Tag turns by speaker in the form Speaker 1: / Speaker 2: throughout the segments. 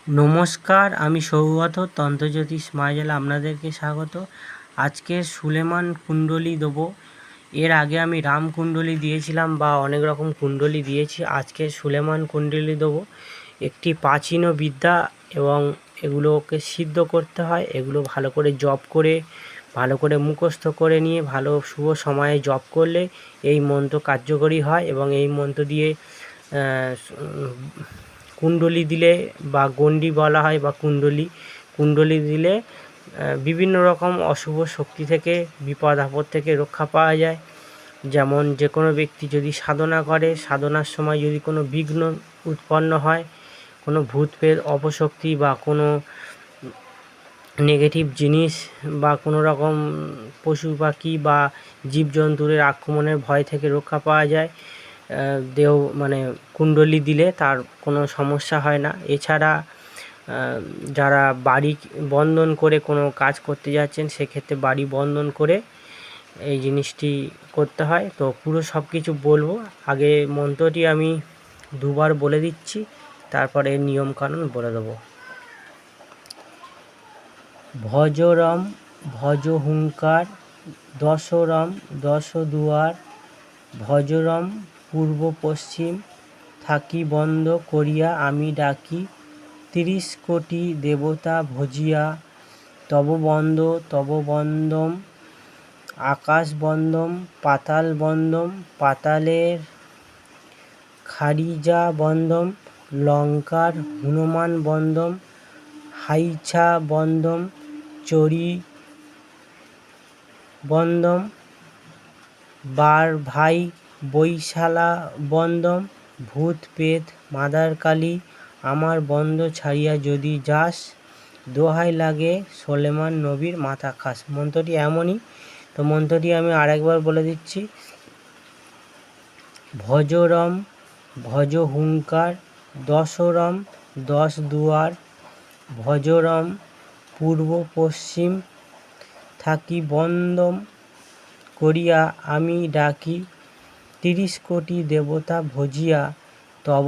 Speaker 1: নমস্কার, আমি সৌগত তন্ত্রজ্যোতিষ মায়াজালে আপনাদেরকে স্বাগত। আজকে সুলেমান কুণ্ডলী দেবো। এর আগে আমি রাম কুণ্ডলী দিয়েছিলাম বা অনেক রকম কুণ্ডলী দিয়েছি। আজকে সুলেমান কুণ্ডলী দেবো। একটি প্রাচীন বিদ্যা এবং এগুলোকে সিদ্ধ করতে হয়। এগুলো ভালো করে জপ করে, ভালো করে মুখস্থ করে নিয়ে ভালো শুভ সময়ে জপ করলে এই মন্ত্র কার্যকরী হয় এবং এই মন্ত্র দিয়ে কুণ্ডলী দিলে বা গণ্ডি বলা হয় বা কুণ্ডলী দিলে বিভিন্ন রকম অশুভ শক্তি থেকে, বিপদ আপদ থেকে রক্ষা পাওয়া যায়। যেমন যে কোনো ব্যক্তি যদি সাধনা করে, সাধনার সময় যদি কোনো বিঘ্ন উৎপন্ন হয়, কোনো ভূত প্রেত অপশক্তি বা কোনো নেগেটিভ জিনিস বা কোনো রকম পশু পাখি বা জীবজন্তুর আক্রমণের ভয় থেকে রক্ষা পাওয়া যায় দেহ কুণ্ডলী দিলে তার কোনো সমস্যা হয় না। এছাড়া যারা বাড়ি বন্ধন করে কোনো কাজ করতে যাচ্ছেন, সেক্ষেত্রে বাড়ি বন্ধন করে এই জিনিসটি করতে হয়। তো পুরো সব কিছু বলবো। আগে মন্ত্রটি আমি দুবার বলে দিচ্ছি, তারপরে নিয়মকানুন বলে দেবো। ভজরম ভজ হুঙ্কার, দশরম দশ দুয়ার, ভজরম পূর্ব পশ্চিম, থাকি বন্ধ করিয়া আমি ডাকি, 30 কোটি দেবতা ভজিয়া, তব বন্দম, আকাশ বন্দম, পাতাল বন্দম, পাতালের খারিজা বন্দম, লঙ্কার হনুমান বন্দম, হাইছা বন্দম, চরি বন্দম, বার ভাই বৈশালা বন্দম, ভূত পেত মাদার কালী আমার বন্ধ ছাড়িয়া যদি যাস, দোহাই লাগে সোলেমান নবীর মাথা খাস। মন্ত্রটি এমনই। তো মন্ত্রটি আমি আরেকবার বলে দিচ্ছি। ভজরম ভজ হুঙ্কার, দশরম 10 দুয়ার, ভজরম পূর্ব পশ্চিম, থাকি বন্দম করিয়া আমি ডাকি, 30 কোটি দেবতা ভজিয়া, তব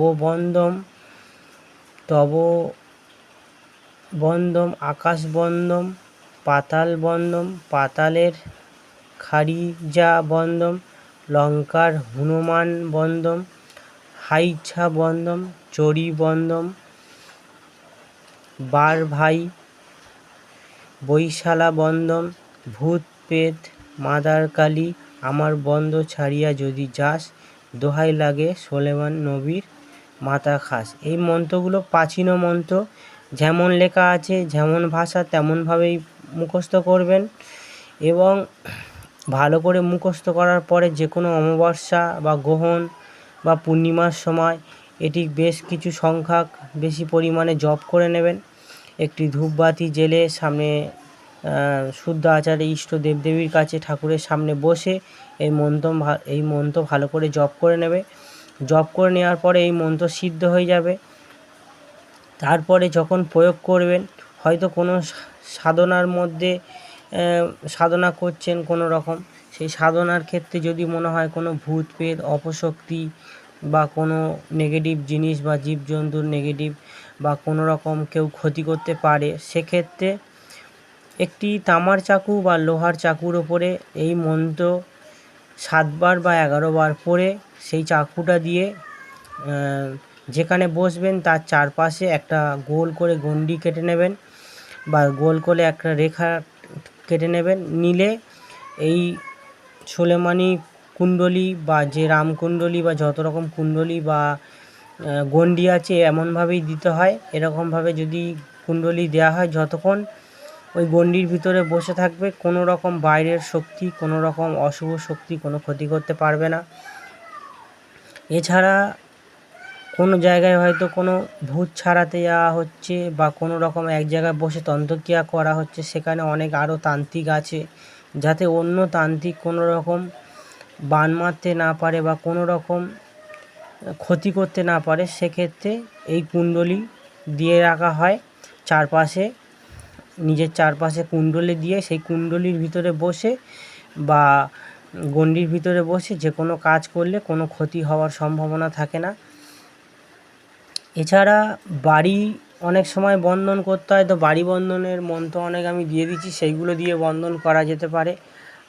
Speaker 1: বন্দম, আকাশ বন্দম, পাতাল বন্দম, পাতালের খারিজা বন্দম, লঙ্কার হনুমান বন্দম, হাইছা বন্দম, চরি বন্দম, বার ভাই বৈশালা বন্দম, ভূত পেত মাদার কালী আমার বন্ধ ছাড়িয়া যদি যাস, দোহাই লাগে সোলেমান নবীর মাথা খাস। এই মন্ত্রগুলো প্রাচীন মন্ত্র। যেমন লেখা আছে, যেমন ভাষা, তেমনভাবেই মুখস্থ করবেন এবং ভালো করে মুখস্থ করার পরে যে কোনো অমাবস্যা বা গ্রহণ বা পূর্ণিমার সময় এটি বেশ কিছু সংখ্যক বেশি পরিমাণে জপ করে নেবেন। একটি ধূপবাতি জেলে সামনে শুদ্ধ আচারে ইষ্ট দেবদেবীর কাছে ঠাকুরের সামনে বসে এই মন্ত্র ভালো করে জপ করে নেবে। জপ করে নেওয়ার পরে এই মন্ত্র সিদ্ধ হয়ে যাবে। তারপরে যখন প্রয়োগ করবেন, হয়তো কোনো সাধনার মধ্যে সাধনা করছেন কোনো রকম, সেই সাধনার ক্ষেত্রে যদি মনে হয় কোনো ভূত প্রেত অপশক্তি বা কোনো নেগেটিভ জিনিস বা জীবজন্তুর নেগেটিভ বা কোনো রকম কেউ ক্ষতি করতে পারে, সেক্ষেত্রে একটি তামার চাকু বা লোহার চাকুর ওপরে এই মন্ত্র 7 বার বা 11 বার পড়ে সেই চাকুটা দিয়ে যেখানে বসবেন তার চারপাশে একটা গোল করে গণ্ডি কেটে নেবেন বা গোল করে একটা রেখা কেটে নেবেন। নিলে এই সোলেমানি কুণ্ডলী বা যে রাম কুণ্ডলী বা যত রকম কুণ্ডলী বা গণ্ডি আছে এমনভাবেই দিতে হয়। এরকমভাবে যদি কুণ্ডলী দেওয়া হয়, যতক্ষণ ওই গণ্ডির ভিতরে বসে থাকবে, কোনো রকম বাইরের শক্তি, কোনো রকম অশুভ শক্তি কোনো ক্ষতি করতে পারবে না। এছাড়া কোনো জায়গায় হয়তো কোনো ভূত ছাড়াতে যাওয়া হচ্ছে বা কোনো রকম এক জায়গায় বসে তন্ত্রক্রিয়া করা হচ্ছে, সেখানে অনেক আরও তান্ত্রিক আছে, যাতে অন্য তান্ত্রিক কোনো রকম বান মারতে না পারে বা কোনো রকম ক্ষতি করতে না পারে, সেক্ষেত্রে এই কুণ্ডলী দিয়ে রাখা হয় চারপাশে। নিজের চারপাশে কুণ্ডলী দিয়ে সেই কুণ্ডলীর ভিতরে বসে বা গণ্ডির ভিতরে বসে যে কোনো কাজ করলে কোনো ক্ষতি হওয়ার সম্ভাবনা থাকে না। এছাড়া বাড়ি অনেক সময় বন্ধন করতে হয়, তো বাড়ি বন্ধনের মন্ত্র অনেক আমি দিয়ে দিচ্ছি, সেইগুলো দিয়ে বন্ধন করা যেতে পারে।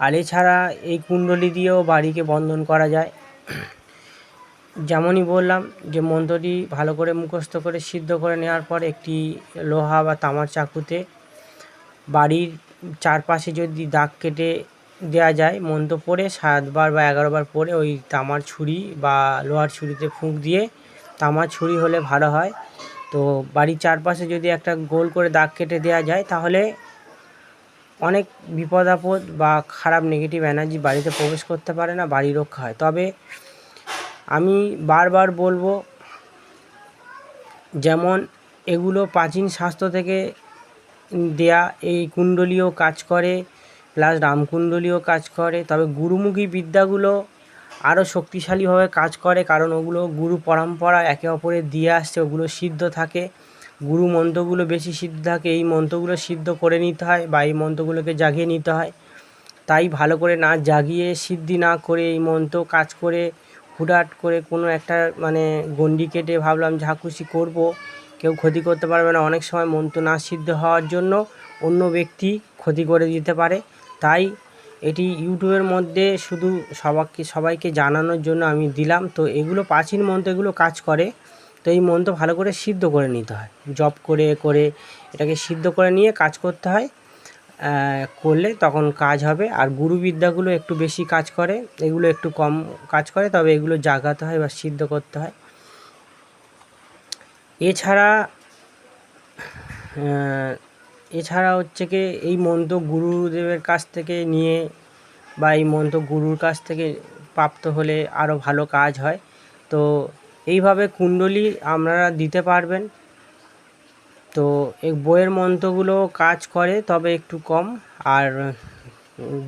Speaker 1: আর এছাড়া এই কুণ্ডলী দিয়েও বাড়িকে বন্ধন করা যায়। যেমনই বললাম যে মন্ত্রটি ভালো করে মুখস্থ করে সিদ্ধ করে নেওয়ার পর একটি লোহা বা তামার চাকুতে বাড়ির চারপাশে যদি দাগ কেটে দেওয়া যায়, মন্ত্র পড়ে 7বার বা 11বার পরে ওই তামার ছুরি বা লোহার ছুরিতে ফুঁক দিয়ে, তামার ছুরি হলে ভালো হয়। তো বাড়ির চারপাশে যদি একটা গোল করে দাগ কেটে দেওয়া যায়, তাহলে অনেক বিপদ আপদ বা খারাপ নেগেটিভ এনার্জি বাড়িতে প্রবেশ করতে পারে না, বাড়ি রক্ষা হয়। তবে আমি বারবার বলবো, যেমন এগুলো প্রাচীন শাস্ত্র থেকে দেয়া, এই কুণ্ডলীও কাজ করে, প্লাস রামকুণ্ডলীও কাজ করে। তবে গুরুমুখী বিদ্যাগুলো আরও শক্তিশালীভাবে কাজ করে, কারণ ওগুলো গুরু পরম্পরা একে অপরের দিয়ে আসছে, ওগুলো সিদ্ধ থাকে। গুরু মন্ত্রগুলো বেশি সিদ্ধ থাকে, এই মন্ত্রগুলো সিদ্ধ করে নিতে হয় বা এই মন্ত্রগুলোকে জাগিয়ে নিতে হয়। তাই ভালো করে না জাগিয়ে, সিদ্ধি না করে এই মন্ত্র কাজ করে হুটহাট করে কোনো একটা মানে গণ্ডি কেটে ভাবলাম যা খুশি করবো, কেউ ক্ষতি করতে পারবে না। অনেক সময় মন্ত্র না সিদ্ধ হওয়ার জন্য অন্য ব্যক্তি ক্ষতি করে দিতে পারে। তাই এটি ইউটিউবের মধ্যে শুধু সবাইকে জানানোর জন্য আমি দিলাম। তো এগুলো প্রাচীন মন্ত্র, এগুলো কাজ করে। তো এই মন্ত্র ভালো করে সিদ্ধ করে নিতে হয়, জপ করে করে এটাকে সিদ্ধ করে নিয়ে কাজ করতে হয়। করলে তখন কাজ হবে। আর গুরুবিদ্যাগুলো একটু বেশি কাজ করে, এগুলো একটু কম কাজ করে, তবে এগুলো জাগাতে হয় বা সিদ্ধ করতে হয়। এছাড়া হচ্ছে কি, এই মন্ত্র গুরুদেবের কাছ থেকে নিয়ে বা এই মন্ত্র গুরুর কাছ থেকে প্রাপ্ত হলে আরও ভালো কাজ হয়। তো এইভাবে কুণ্ডলী আপনারা দিতে পারবেন। তো এই বইয়ের মন্ত্রগুলো কাজ করে, তবে একটু কম, আর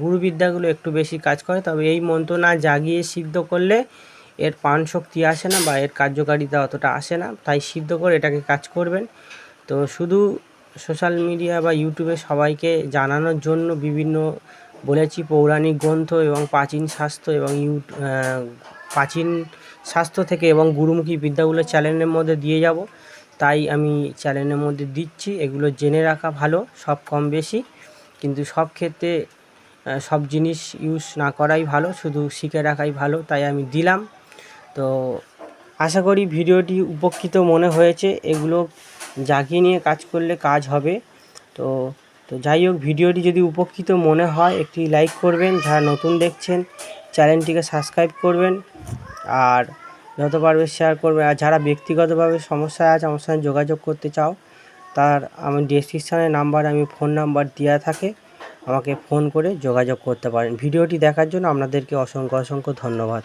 Speaker 1: গুরুবিদ্যাগুলো একটু বেশি কাজ করে। তবে এই মন্ত্র না জাগিয়ে সিদ্ধ করলে এর প্রাণশক্তি আসে না বা এর কার্যকারিতা অতটা আসে না। তাই সিদ্ধ করে এটাকে কাজ করবেন। তো শুধু সোশ্যাল মিডিয়া বা ইউটিউবে সবাইকে জানানোর জন্য বিভিন্ন বলেছি পৌরাণিক গ্রন্থ এবং প্রাচীন শাস্ত্র এবং প্রাচীন শাস্ত্র থেকে এবং গুরুমুখী বিদ্যাগুলো চ্যানেলের মধ্যে দিয়ে যাব। তাই আমি চ্যানেলের মধ্যে দিচ্ছি। এগুলো জেনে রাখা ভালো, সব কম বেশি, কিন্তু সব ক্ষেত্রে সব জিনিস ইউজ না করাই ভালো, শুধু শিখে রাখাই ভালো। তাই আমি দিলাম। তো আশা করি ভিডিওটি উপকৃত মনে হয়েছে। এগুলো জাগিয়ে নিয়ে কাজ করলে কাজ হবে। তো যাই হোক, ভিডিওটি যদি উপকৃত মনে হয় একটি লাইক করবেন, যারা নতুন দেখছেন চ্যানেলটিকে সাবস্ক্রাইব করবেন, আর যত পারবে শেয়ার করবেন। আর যারা ব্যক্তিগতভাবে সমস্যায় আছে আমার সঙ্গে যোগাযোগ করতে চাও, তার আমার ডেসক্রিপশানে নাম্বার, আমি ফোন নাম্বার দেওয়া থাকে, আমাকে ফোন করে যোগাযোগ করতে পারেন। ভিডিওটি দেখার জন্য আপনাদেরকে অসংখ্য ধন্যবাদ।